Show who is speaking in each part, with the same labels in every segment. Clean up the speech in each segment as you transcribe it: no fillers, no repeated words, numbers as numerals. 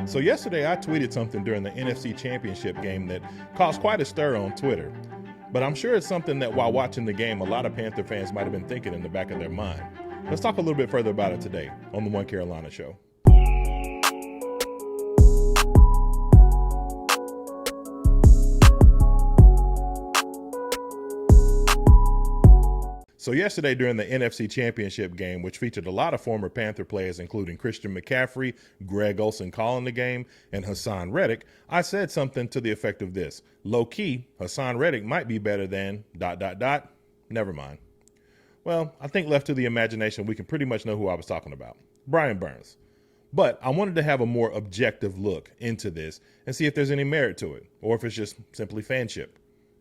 Speaker 1: So yesterday I tweeted something during the NFC Championship game that caused quite a stir on Twitter. But I'm sure it's something that while watching the game, a lot of Panther fans might have been thinking in the back of their mind. Let's talk a little bit further about it today on the One Carolina Show. So yesterday during the NFC Championship game, which featured a lot of former Panther players, including Christian McCaffrey, Greg Olsen calling the game, and Haason Reddick, I said something to the effect of this: low-key, Haason Reddick might be better than ... Never mind. Well, I think left to the imagination, we can pretty much know who I was talking about. Brian Burns. But I wanted to have a more objective look into this and see if there's any merit to it, or if it's just simply fanship.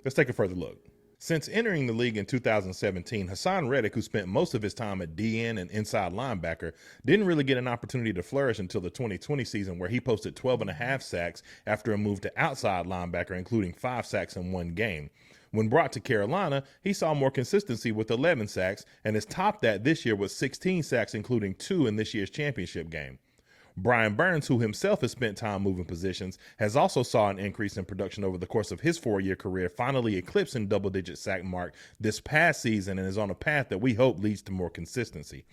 Speaker 1: Let's take a further look. Since entering the league in 2017, Haason Reddick, who spent most of his time at DN and inside linebacker, didn't really get an opportunity to flourish until the 2020 season, where he posted 12.5 sacks after a move to outside linebacker, including 5 sacks in one game. When brought to Carolina, he saw more consistency with 11 sacks and has topped that this year with 16 sacks, including 2 in this year's championship game. Brian Burns, who himself has spent time moving positions, has also saw an increase in production over the course of his 4-year career, finally eclipsing double-digit sack mark this past season, and is on a path that we hope leads to more consistency.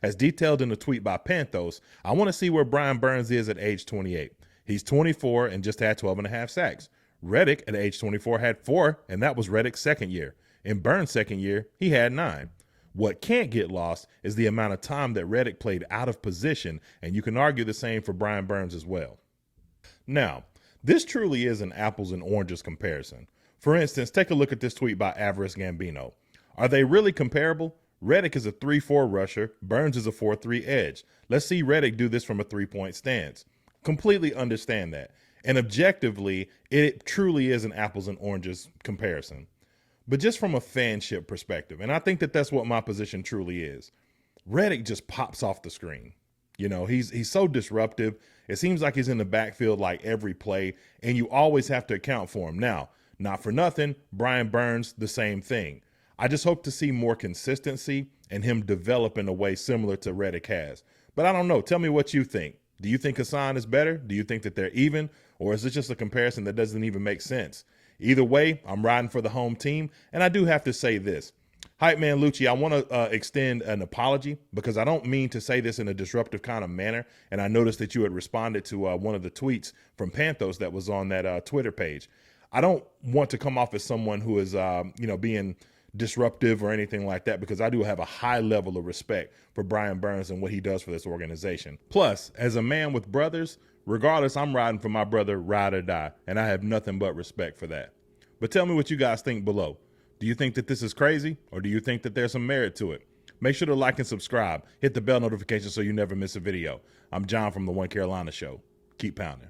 Speaker 1: As detailed in a tweet by Panthos, I want to see where Brian Burns is at age 28. He's 24 and just had 12.5 sacks. Reddick at age 24 had 4, and that was Reddick's second year. In Burns' second year, he had 9. What can't get lost is the amount of time that Reddick played out of position, and you can argue the same for Brian Burns as well. Now, this truly is an apples and oranges comparison. For instance, take a look at this tweet by Avarice Gambino. Are they really comparable? Reddick is a 3-4 rusher, Burns is a 4-3 edge. Let's see Reddick do this from a 3-point stance. Completely understand that. And objectively, it truly is an apples and oranges comparison. But just from a fanship perspective, and I think that that's what my position truly is, Reddick just pops off the screen. You know, he's so disruptive. It seems like he's in the backfield like every play, and you always have to account for him. Now, not for nothing, Brian Burns, the same thing. I just hope to see more consistency and him develop in a way similar to Reddick has. But I don't know. Tell me what you think. Do you think Haason is better? Do you think that they're even? Or is it just a comparison that doesn't even make sense? Either way, I'm riding for the home team, and I do have to say this. Hype Man Lucci, I want to extend an apology because I don't mean to say this in a disruptive kind of manner, and I noticed that you had responded to one of the tweets from Panthos that was on that Twitter page. I don't want to come off as someone who is, being disruptive or anything like that, because I do have a high level of respect for Brian Burns and what he does for this organization. Plus, as a man with brothers, regardless, I'm riding for my brother, ride or die, and I have nothing but respect for that. But tell me what you guys think below. Do you think that this is crazy, or do you think that there's some merit to it? Make sure to like and subscribe. Hit the bell notification so you never miss a video. I'm John from the One Carolina Show. Keep pounding.